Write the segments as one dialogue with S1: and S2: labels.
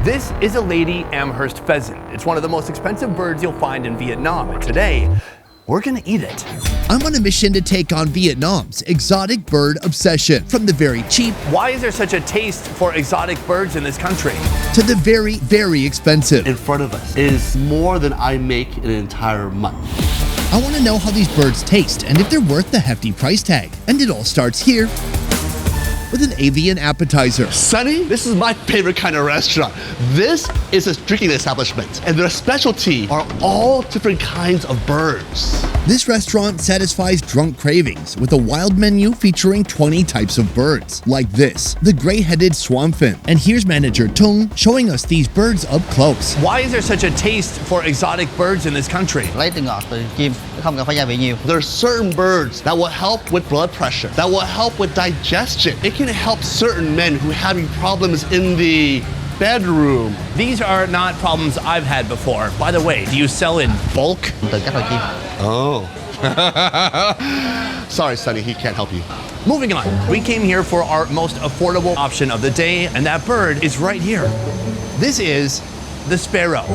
S1: This is a Lady Amherst pheasant. It's one of the most expensive birds you'll find in Vietnam, and today, we're gonna eat it.
S2: I'm on a mission to take on Vietnam's exotic bird obsession. From the very cheap,
S1: why is there such a taste for exotic birds in this country,
S2: to the very, very expensive.
S3: In front of us is more than I make in an entire month.
S2: I want to know how these birds taste and if they're worth the hefty price tag. And it all starts here with an avian appetizer.
S3: Sonny, this is my favorite kind of restaurant. This is a drinking establishment, and their specialty are all different kinds of birds.
S2: This restaurant satisfies drunk cravings with a wild menu featuring 20 types of birds, like this, the gray-headed swanfin. And here's manager Tuong showing us these birds up close.
S1: Why is there such a taste for exotic birds in this country?
S4: Lấy từ ngọt từ chim, không cần phải gia vị nhiều.
S3: There are certain birds that will help with blood pressure, that will help with digestion. It can help certain men who are having problems in the bedroom.
S1: These are not problems I've had before. By the way, do you sell in bulk?
S4: Từ các loài chim.
S3: Oh. Sorry, Sonny, he can't help you.
S1: Moving on, we came here for our most affordable option of the day, and that bird is right here. This is the sparrow.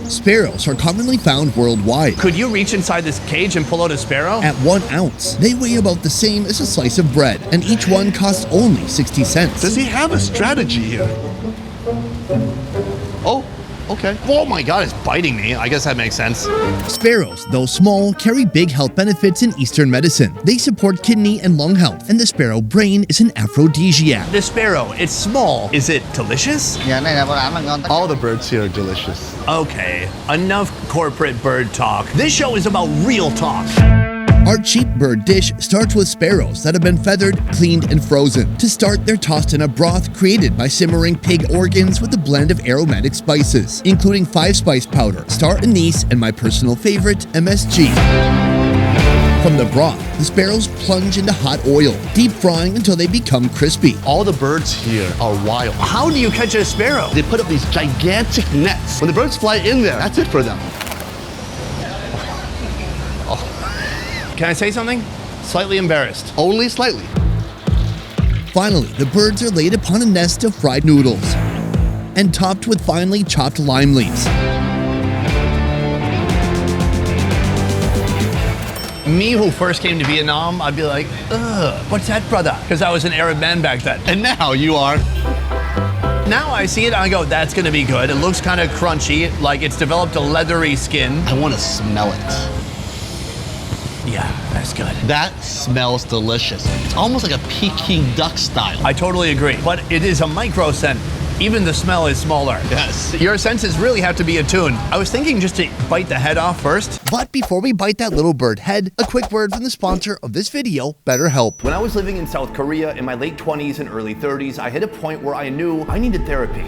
S2: Sparrows are commonly found worldwide.
S1: Could you reach inside this cage and pull out a sparrow?
S2: At 1 ounce, they weigh about the same as a slice of bread, and each one costs only 60 cents.
S3: Does he have a strategy here? Oh, okay.
S1: Oh my God, it's biting me. I guess that makes sense.
S2: Sparrows, though small, carry big health benefits in Eastern medicine. They support kidney and lung health, and the sparrow brain is an aphrodisiac.
S1: The sparrow, it's small. Is it delicious?
S4: Dạ, này là bảo đảm là ngon.
S3: All the birds here are delicious.
S1: Okay, enough corporate bird talk. This show is about real talk.
S2: Our cheap bird dish starts with sparrows that have been feathered, cleaned, and frozen. To start, they're tossed in a broth created by simmering pig organs with a blend of aromatic spices, including 5-spice powder, star anise, and my personal favorite, MSG. From the broth, the sparrows plunge into hot oil, deep frying until they become crispy.
S3: All the birds here are wild.
S1: How do you catch a sparrow?
S3: They put up these gigantic nets. When the birds fly in there, that's it for them.
S1: Can I say something? Slightly embarrassed.
S3: Only slightly.
S2: Finally, the birds are laid upon a nest of fried noodles and topped with finely chopped lime leaves.
S1: Me, who first came to Vietnam, I'd be like, ugh, what's that, brother? Because I was an Arab man back then.
S3: And now you are.
S1: Now I see it, I go, that's gonna be good. It looks kind of crunchy, like it's developed a leathery skin.
S3: I want to smell it.
S1: Yeah, that's good.
S3: That smells delicious. It's almost like a Peking duck style.
S1: I totally agree, but it is a micro scent. Even the smell is smaller.
S3: Yes.
S1: Your senses really have to be attuned. I was thinking just to bite the head off first.
S2: But before we bite that little bird head, a quick word from the sponsor of this video, BetterHelp.
S1: When I was living in South Korea in my late 20s and early 30s, I hit a point where I knew I needed therapy.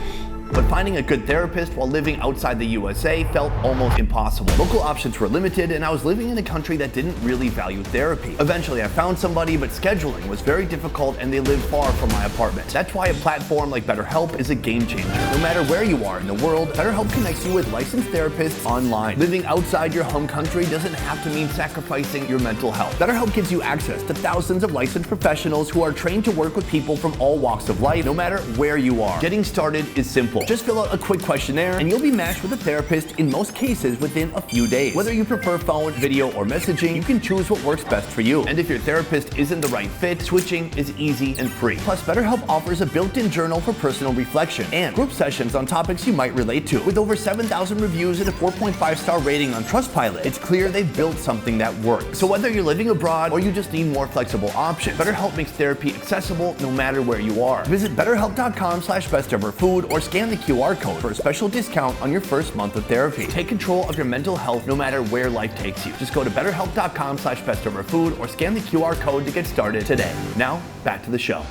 S1: But finding a good therapist while living outside the USA felt almost impossible. Local options were limited, and I was living in a country that didn't really value therapy. Eventually, I found somebody, but scheduling was very difficult and they lived far from my apartment. That's why a platform like BetterHelp is a game changer. No matter where you are in the world, BetterHelp connects you with licensed therapists online. Living outside your home country doesn't have to mean sacrificing your mental health. BetterHelp gives you access to thousands of licensed professionals who are trained to work with people from all walks of life, no matter where you are. Getting started is simple. Just fill out a quick questionnaire and you'll be matched with a therapist in most cases within a few days. Whether you prefer phone, video, or messaging, you can choose what works best for you. And if your therapist isn't the right fit, switching is easy and free. Plus, BetterHelp offers a built-in journal for personal reflection and group sessions on topics you might relate to. With over 7,000 reviews and a 4.5-star rating on Trustpilot, it's clear they've built something that works. So whether you're living abroad or you just need more flexible options, BetterHelp makes therapy accessible no matter where you are. Visit BetterHelp.com/bestoverfood or scan the QR code for a special discount on your first month of therapy. Take control of your mental health no matter where life takes you. Just go to betterhelp.com/bestoverfood or scan the QR code to get started today. Now, back to the show.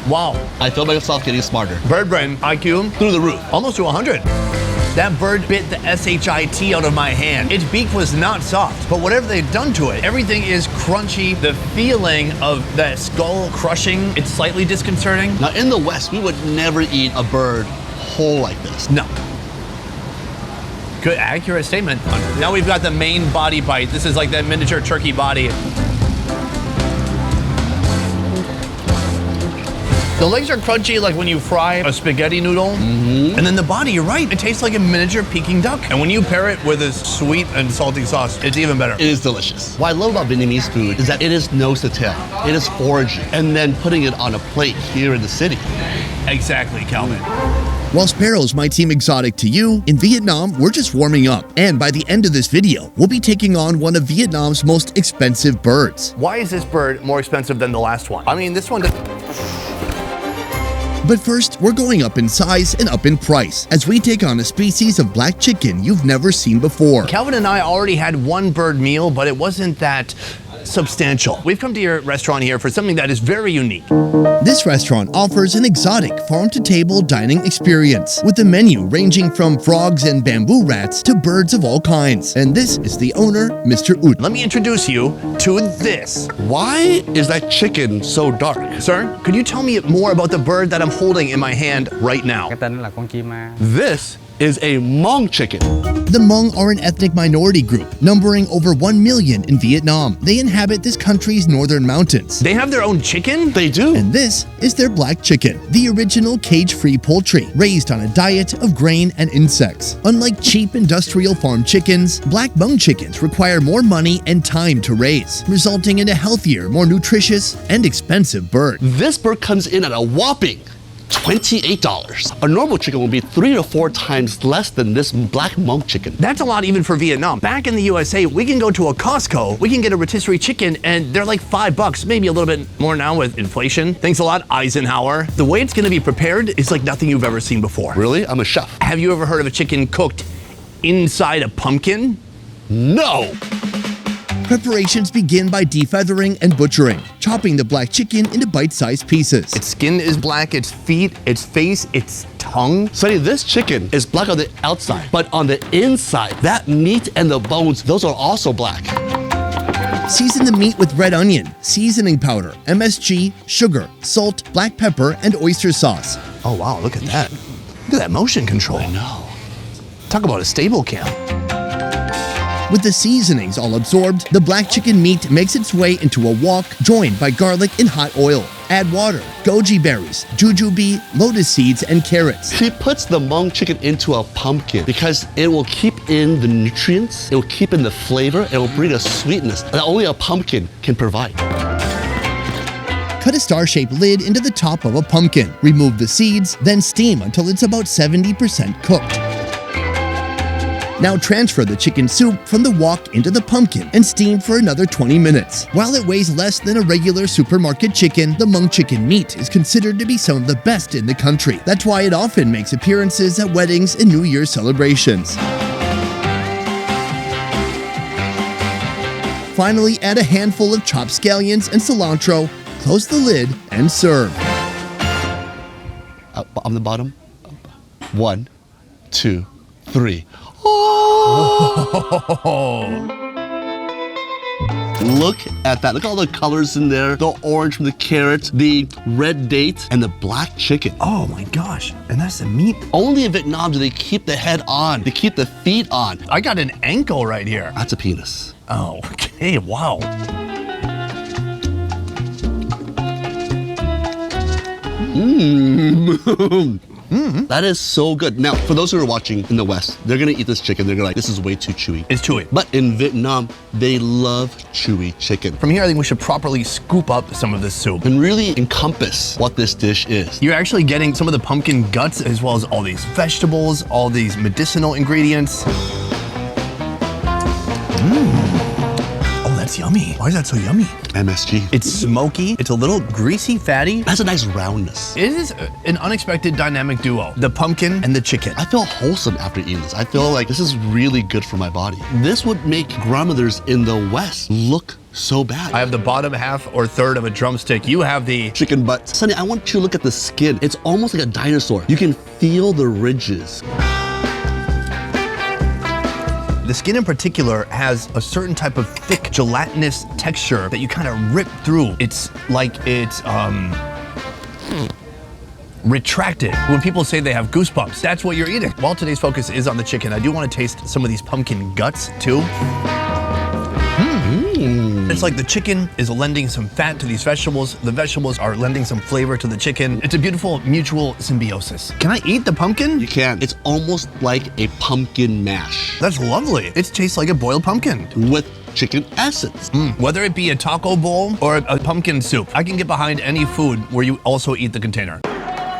S1: Wow.
S3: I feel myself getting smarter.
S1: Bird brain IQ
S3: Through the roof.
S1: almost to 100. That bird bit the SHIT out of my hand. Its beak was not soft, but whatever they've done to it, everything is crunchy. The feeling of that skull crushing, it's slightly disconcerting.
S3: Now in the West, we would never eat a bird whole like this.
S1: No. Good, accurate statement. Now we've got the main body bite. This is like that miniature turkey body. The legs are crunchy like when you fry a spaghetti noodle. And then the body, you're right, it tastes like a miniature Peking duck. And when you pair it with a sweet and salty sauce, it's even better.
S3: It is delicious. What I love about Vietnamese food is that it is nose to tail. It is foraging and then putting it on a plate here in the city.
S1: Exactly, Calvin.
S2: While sparrows might seem exotic to you, in Vietnam, we're just warming up. And by the end of this video, we'll be taking on one of Vietnam's most expensive birds.
S1: Why is this bird more expensive than the last one? I mean, this one...
S2: But first, we're going up in size and up in price as we take on a species of black chicken you've never seen before.
S1: Calvin and I already had one bird meal, but it wasn't that substantial. We've come to your restaurant here for something that is very unique.
S2: This restaurant offers an exotic farm-to-table dining experience with a menu ranging from frogs and bamboo rats to birds of all kinds. And this is the owner, Mr. Ut.
S1: Let me introduce you to this.
S3: Why is that chicken so dark?
S1: Sir, could you tell me more about the bird that I'm holding in my hand right now?
S5: Cái tên là con chim ma.
S3: This is a Hmong chicken.
S2: The Hmong are an ethnic minority group, numbering over 1 million in Vietnam. They inhabit this country's northern mountains.
S1: They have their own chicken?
S3: They do.
S2: And this is their black chicken, the original cage-free poultry, raised on a diet of grain and insects. Unlike cheap industrial farm chickens, black Hmong chickens require more money and time to raise, resulting in a healthier, more nutritious, and expensive bird.
S3: This bird comes in at a whopping $28. A normal chicken will be 3 to 4 times less than this black Hmong chicken.
S1: That's a lot even for Vietnam. Back in the USA, we can go to a Costco, we can get a rotisserie chicken, and they're like $5, maybe a little bit more now with inflation. Thanks a lot, Eisenhower. The way it's gonna be prepared is like nothing you've ever seen before.
S3: Really? I'm a chef.
S1: Have you ever heard of a chicken cooked inside a pumpkin?
S3: No.
S2: Preparations begin by defeathering and butchering, chopping the black chicken into bite-sized pieces.
S1: Its skin is black, its feet, its face, its tongue.
S3: Sonny, this chicken is black on the outside, but on the inside, that meat and the bones, those are also black.
S2: Season the meat with red onion, seasoning powder, MSG, sugar, salt, black pepper, and oyster sauce.
S1: Oh wow, look at that. Look at that motion control.
S3: I know.
S1: Talk about a stable cam.
S2: With the seasonings all absorbed, the black chicken meat makes its way into a wok joined by garlic and hot oil. Add water, goji berries, jujube, lotus seeds, and carrots.
S3: She puts the Hmong chicken into a pumpkin because it will keep in the nutrients, it will keep in the flavor, it will bring a sweetness that only a pumpkin can provide.
S2: Cut a star-shaped lid into the top of a pumpkin. Remove the seeds, then steam until it's about 70% cooked. Now transfer the chicken soup from the wok into the pumpkin and steam for another 20 minutes. While it weighs less than a regular supermarket chicken, the Hmong chicken meat is considered to be some of the best in the country. That's why it often makes appearances at weddings and New Year's celebrations. Finally, add a handful of chopped scallions and cilantro, close the lid, and serve.
S3: On the bottom, 1, 2, 3. Look at that. Look at all the colors in there. The orange from the carrots, the red date, and the black chicken.
S1: Oh my gosh, and that's the meat.
S3: Only in Vietnam do they keep the head on. They keep the feet on.
S1: I got an ankle right here.
S3: That's a penis.
S1: Oh, okay, wow.
S3: That is so good. Now, for those who are watching in the West, they're gonna eat this chicken. They're gonna like, this is way too chewy.
S1: It's chewy.
S3: But in Vietnam, they love chewy chicken.
S1: From here, I think we should properly scoop up some of this soup.
S3: And really encompass what this dish is.
S1: You're actually getting some of the pumpkin guts as well as all these vegetables, all these medicinal ingredients. Oh, that's yummy. Why is that so yummy?
S3: MSG.
S1: It's smoky, it's a little greasy, fatty.
S3: It has a nice roundness.
S1: It is an unexpected dynamic duo, the pumpkin and the chicken.
S3: I feel wholesome after eating this. I feel like this is really good for my body. This would make grandmothers in the West look so bad.
S1: I have the bottom half or third of a drumstick. You have the
S3: chicken butt. Sonny, I want you to look at the skin. It's almost like a dinosaur. You can feel the ridges.
S1: The skin in particular has a certain type of thick gelatinous texture that you kind of rip through. It's like it's retracted. When people say they have goosebumps, that's what you're eating. While today's focus is on the chicken, I do want to taste some of these pumpkin guts too. It's like the chicken is lending some fat to these vegetables. The vegetables are lending some flavor to the chicken. It's a beautiful mutual symbiosis. Can I eat the pumpkin?
S3: You can. It's almost like a pumpkin mash
S1: That's lovely. It tastes like a boiled pumpkin.
S3: with chicken essence.
S1: Whether it be a taco bowl or a pumpkin soup, I can get behind any food where you also eat the container.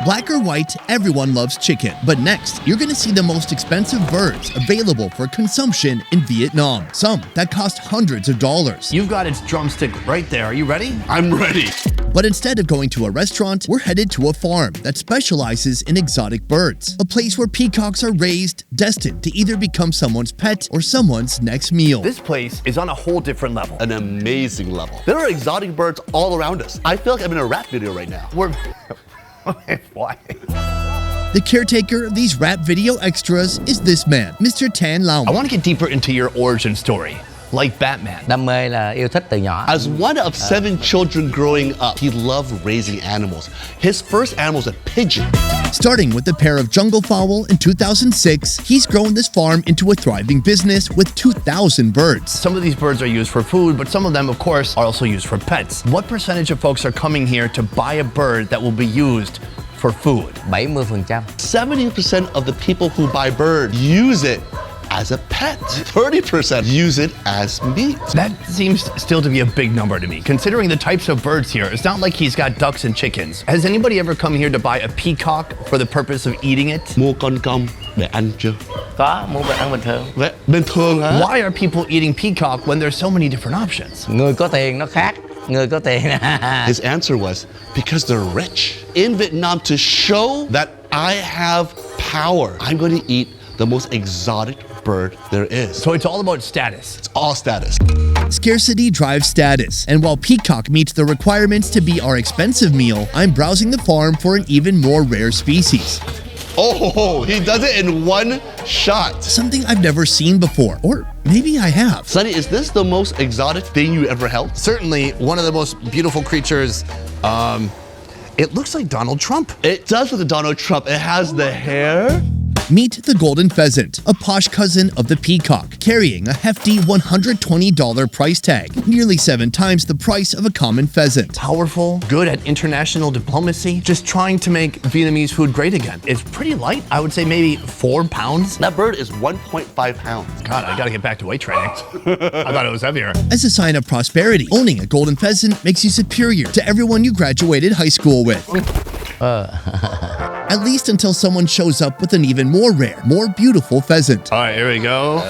S2: Black or white, everyone loves chicken. But next, you're gonna see the most expensive birds available for consumption in Vietnam. Some that cost hundreds of dollars.
S1: You've got its drumstick right there. Are you ready?
S3: I'm ready.
S2: But instead of going to a restaurant, we're headed to a farm that specializes in exotic birds. A place where peacocks are raised, destined to either become someone's pet or someone's next meal.
S1: This place is on a whole different level.
S3: An amazing level. There are exotic birds all around us. I feel like I'm in a rap video right now.
S1: Why?
S2: The caretaker of these rap video extras is this man, Mr. Tan Lao.
S1: I want to get deeper into your origin story, like Batman.
S5: Đam mê là yêu thích từ nhỏ.
S3: As one of 7 children growing up, he loved raising animals. His first animal was a pigeon.
S2: Starting with a pair of jungle fowl in 2006, he's grown this farm into a thriving business with 2,000 birds.
S1: Some of these birds are used for food, but some of them, of course, are also used for pets. What percentage of folks are coming here to buy a bird that will be used for food?
S5: 70%.
S3: 70% of the people who buy birds use it as a pet. 30% use it as meat.
S1: That seems still to be a big number to me. Considering the types of birds here, it's not like he's got ducks and chickens. Has anybody ever come here to buy a peacock for the purpose of eating it?
S3: Mua con công để ăn chưa?
S5: Có, muốn bệnh ăn bình thường.
S3: Vậy bình thường hả?
S1: Why are people eating peacock when there's so many different options?
S5: Người có tiền nó khác. Người có tiền.
S3: His answer was, because they're rich. In Vietnam, to show that I have power, I'm going to eat the most exotic bird there is.
S1: So it's all about status.
S3: It's all status.
S2: Scarcity drives status, and while peacock meets the requirements to be our expensive meal, I'm browsing the farm for an even more rare species.
S3: Oh, he does it in one shot.
S2: Something I've never seen before, or maybe I have.
S3: Sonny, is this the most exotic thing you ever held?
S1: Certainly one of the most beautiful creatures. It looks like Donald Trump.
S3: It does with the Donald Trump. It has the hair.
S2: Meet the golden pheasant, a posh cousin of the peacock, carrying a hefty $120 price tag, nearly 7 times the price of a common pheasant.
S1: Powerful, good at international diplomacy, just trying to make Vietnamese food great again. It's pretty light. I would say maybe 4 pounds.
S3: That bird is 1.5 pounds.
S1: God, I gotta get back to weight training. I thought it was heavier.
S2: As a sign of prosperity, owning a golden pheasant makes you superior to everyone you graduated high school with. At least until someone shows up with an even more rare, more beautiful pheasant.
S1: All right, here we go.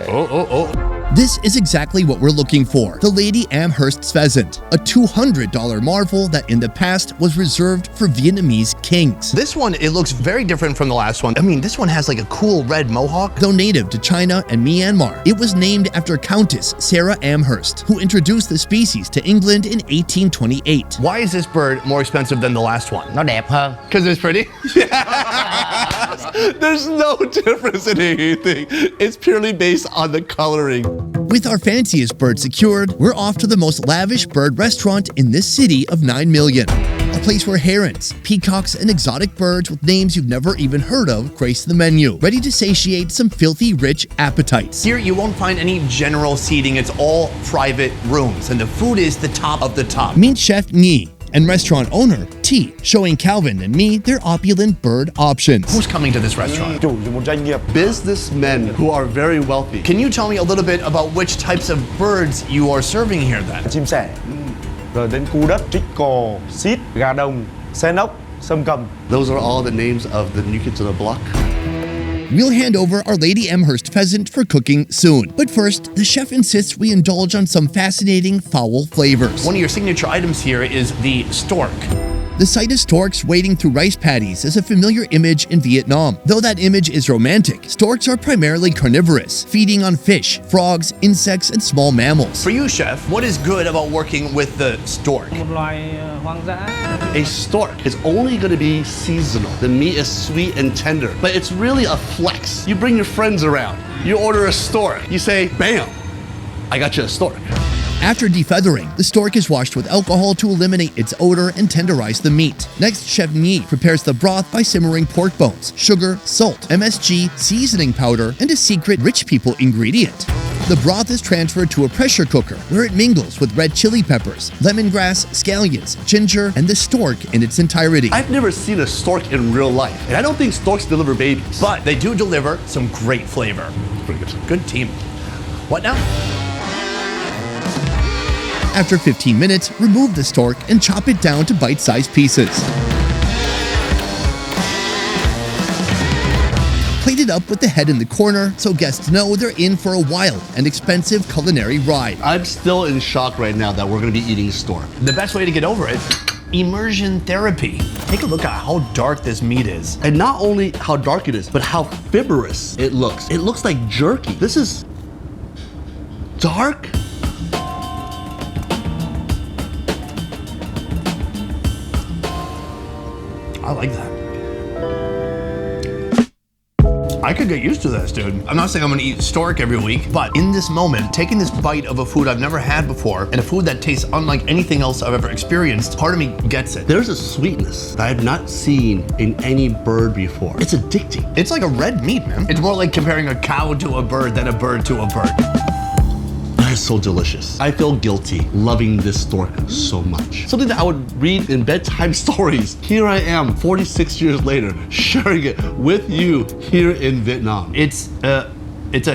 S1: Oh.
S2: This is exactly what we're looking for. The Lady Amherst's pheasant, a $200 marvel that in the past was reserved for Vietnamese kings.
S1: This one, it looks very different from the last one. I mean, this one has like a cool red mohawk.
S2: Though native to China and Myanmar, it was named after Countess Sarah Amherst, who introduced the species to England in 1828.
S1: Why is this bird more expensive than the last one?
S5: Nó đẹp hơn.
S1: Because it's pretty?
S3: There's no difference in anything. It's purely based on the coloring.
S2: With our fanciest bird secured, we're off to the most lavish bird restaurant in this city of 9 million. A place where herons, peacocks, and exotic birds with names you've never even heard of grace the menu, ready to satiate some filthy rich appetites.
S1: Here, you won't find any general seating. It's all private rooms, and the food is the top of the top.
S2: Meet Chef Nhi and restaurant owner T, showing Calvin and me their opulent bird options.
S1: Who's coming to this restaurant?
S3: Businessmen who are very wealthy.
S1: Can you tell me a little bit about which types of birds you are serving here then?
S6: Chim sẻ, rồi đến cu đất, trích cò, xít, gà đồng, xe nóc, sâm cầm.
S3: Those are all the names of the new kids on the block.
S2: We'll hand over our Lady Amherst pheasant for cooking soon. But first, the chef insists we indulge on some fascinating fowl flavors.
S1: One of your signature items here is the stork.
S2: The sight of storks wading through rice paddies is a familiar image in Vietnam. Though that image is romantic, storks are primarily carnivorous, feeding on fish, frogs, insects, and small mammals.
S1: For you, chef, what is good about working with the stork?
S6: Một loài hoang dã.
S3: A stork is only going to be seasonal. The meat is sweet and tender, but it's really a flex. You bring your friends around, you order a stork, you say, bam, I got you a stork.
S2: After defeathering, the stork is washed with alcohol to eliminate its odor and tenderize the meat. Next, Chef Nhi prepares the broth by simmering pork bones, sugar, salt, MSG, seasoning powder, and a secret rich people ingredient. The broth is transferred to a pressure cooker where it mingles with red chili peppers, lemongrass, scallions, ginger, and the stork in its entirety.
S3: I've never seen a stork in real life, and I don't think storks deliver babies.
S1: But they do deliver some great flavor.
S3: Pretty good.
S1: Good team. What now?
S2: After 15 minutes, remove the stork and chop it down to bite-sized pieces. Plate it up with the head in the corner so guests know they're in for a wild and expensive culinary ride.
S3: I'm still in shock right now that we're gonna be eating stork.
S1: The best way to get over it, immersion therapy. Take a look at how dark this meat is.
S3: And not only how dark it is, but how fibrous it looks. It looks like jerky. This is dark.
S1: I like that. I could get used to this, dude. I'm not saying I'm gonna eat stork every week, but in this moment, taking this bite of a food I've never had before and a food that tastes unlike anything else I've ever experienced, part of me gets it.
S3: There's a sweetness that I've not seen in any bird before. It's addicting.
S1: It's like a red meat, man. It's more like comparing a cow to a bird than a bird to a bird.
S3: That is so delicious. I feel guilty loving this stork so much. Something that I would read in bedtime stories. Here I am, 46 years later, sharing it with you here in Vietnam.
S1: It's a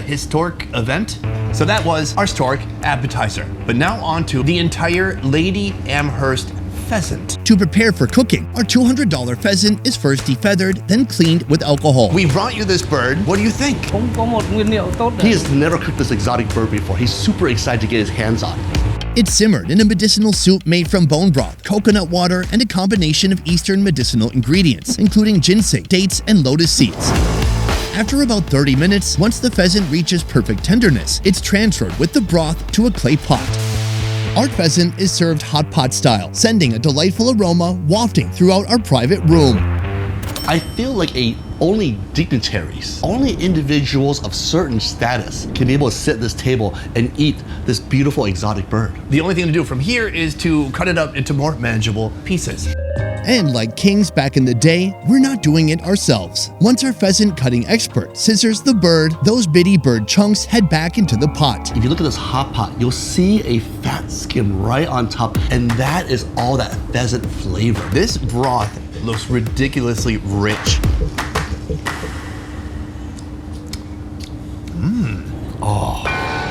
S1: historic event. So that was our stork appetizer. But now on to the entire Lady Amherst pheasant.
S2: To prepare for cooking, our $200 pheasant is first defeathered, then cleaned with alcohol.
S1: We brought you this bird. What do you think?
S7: Không có một nguyên liệu tốt
S3: He has never cooked this exotic bird before. He's super excited to get his hands on it.
S2: It's simmered in a medicinal soup made from bone broth, coconut water, and a combination of Eastern medicinal ingredients, including ginseng, dates, and lotus seeds. After about 30 minutes, once the pheasant reaches perfect tenderness, it's transferred with the broth to a clay pot. Our pheasant is served hot pot style, sending a delightful aroma wafting throughout our private room.
S3: I feel like only dignitaries, only individuals of certain status can be able to sit at this table and eat this beautiful exotic bird.
S1: The only thing to do from here is to cut it up into more manageable pieces.
S2: And like kings back in the day, we're not doing it ourselves. Once our pheasant cutting expert scissors the bird, those bitty bird chunks head back into the pot.
S3: If you look at this hot pot, you'll see a fat skin right on top, and that is all that pheasant flavor.
S1: This broth looks ridiculously rich.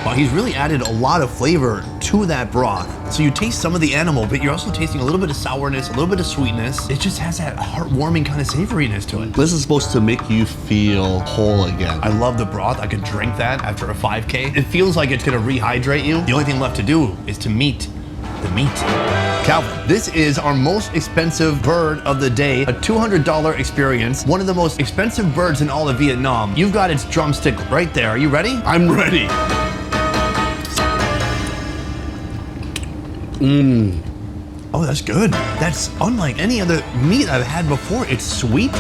S1: Wow, he's really added a lot of flavor to that broth. So you taste some of the animal, but you're also tasting a little bit of sourness, a little bit of sweetness. It just has that heartwarming kind of savoriness to it.
S3: This is supposed to make you feel whole again.
S1: I love the broth. I could drink that after a 5K. It feels like it's gonna rehydrate you. The only thing left to do is to meet the meat. Calvin, this is our most expensive bird of the day, a $200 experience, one of the most expensive birds in all of Vietnam. You've got its drumstick right there. Are you ready?
S3: I'm ready.
S1: Oh, that's good. That's unlike any other meat I've had before. It's sweet.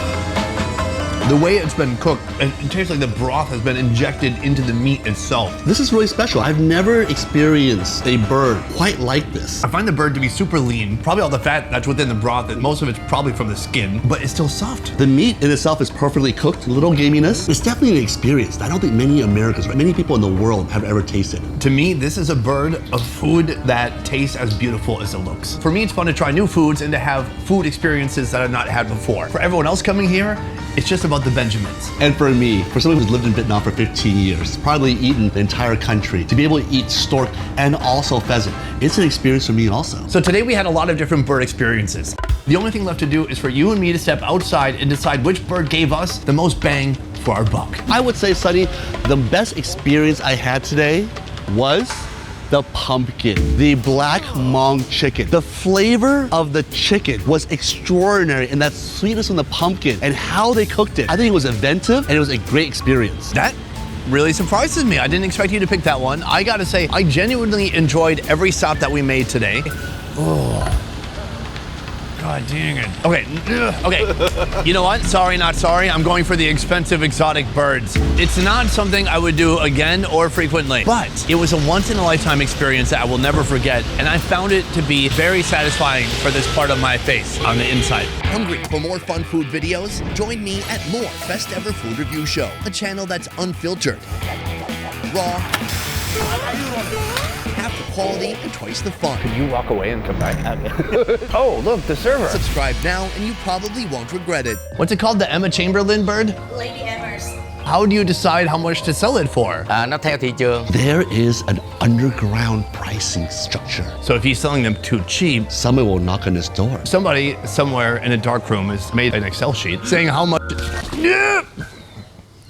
S1: The way it's been cooked, it tastes like the broth has been injected into the meat itself.
S3: This is really special. I've never experienced a bird quite like this.
S1: I find the bird to be super lean. Probably all the fat that's within the broth, and most of it's probably from the skin, but it's still soft.
S3: The meat in itself is perfectly cooked, little gaminess. It's definitely an experience that I don't think many Americans, many people in the world have ever tasted.
S1: To me, this is a bird of food that tastes as beautiful as it looks. For me, it's fun to try new foods and to have food experiences that I've not had before. For everyone else coming here, it's just about the Benjamins.
S3: And for me, for someone who's lived in Vietnam for 15 years, probably eaten the entire country, to be able to eat stork and also pheasant, it's an experience for me also.
S1: So today we had a lot of different bird experiences. The only thing left to do is for you and me to step outside and decide which bird gave us the most bang for our buck.
S3: I would say, Sonny, the best experience I had today was the pumpkin, the black Hmong chicken. The flavor of the chicken was extraordinary, and that sweetness from the pumpkin and how they cooked it. I think it was inventive and it was a great experience.
S1: That really surprises me. I didn't expect you to pick that one. I gotta say, I genuinely enjoyed every stop that we made today. Oh. God dang it. Okay, you know what? Sorry, not sorry. I'm going for the expensive exotic birds. It's not something I would do again or frequently, but it was a once-in-a-lifetime experience that I will never forget, and I found it to be very satisfying for this part of my face on the inside.
S2: Hungry for more fun food videos? Join me at more Best Ever Food Review Show, a channel that's unfiltered, raw, Half the quality and twice the fun.
S1: You walk away and come back. Oh, look, the server.
S2: Subscribe now and you probably won't regret it.
S1: What's it called? The Emma Chamberlain bird?
S7: Lady Emers.
S1: How do you decide how much to sell it for?
S5: Nó theo thị trường.
S3: There is an underground pricing structure.
S1: So if he's selling them too cheap,
S3: Someone will knock on his door.
S1: somebody somewhere in a dark room has made an Excel sheet saying how much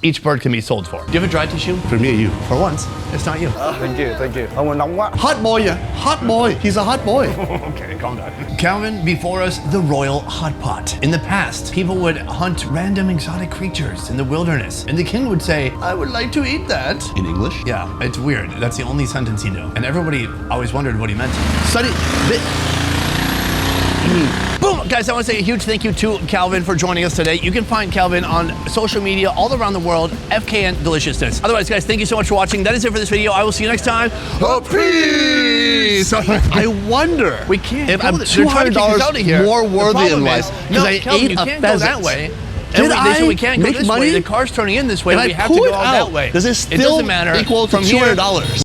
S1: each bird can be sold for. Do you have a dry tissue?
S3: For me and you.
S1: For once, it's not you.
S6: Thank you. Ông ơi nóng quá.
S3: Hot boy, yeah. Hot boy. He's a hot boy.
S1: Okay, calm down. Calvin, before us, the royal hot pot. In the past, people would hunt random exotic creatures in the wilderness, and the king would say, I would like to eat that.
S3: In English?
S1: Yeah, it's weird. That's the only sentence he knew. And everybody always wondered what he meant. Study. Boom! Guys, I want to say a huge thank you to Calvin for joining us today. You can find Calvin on social media all around the world, FKN Deliciousness. Otherwise, guys, thank you so much for watching. That is it for this video. I will see you next time.
S3: Peace! I wonder
S1: We can't
S3: if
S1: go
S3: I'm
S1: there. They're trying to kick us out of here.
S3: $200 more
S1: The
S3: worthy in
S1: problem
S3: life
S1: is-
S3: because
S1: No,
S3: I
S1: Calvin,
S3: ate
S1: you
S3: a
S1: can't go that
S3: pheasant.
S1: way.
S3: Did
S1: And they said
S3: I
S1: we can't go
S3: make
S1: this
S3: money?
S1: way. The car's turning in this way.
S3: If
S1: We
S3: I
S1: have to
S3: pull
S1: go
S3: it
S1: out that way.
S3: Does it
S1: It
S3: still
S1: doesn't matter.
S3: equal to
S1: From here,
S3: $200?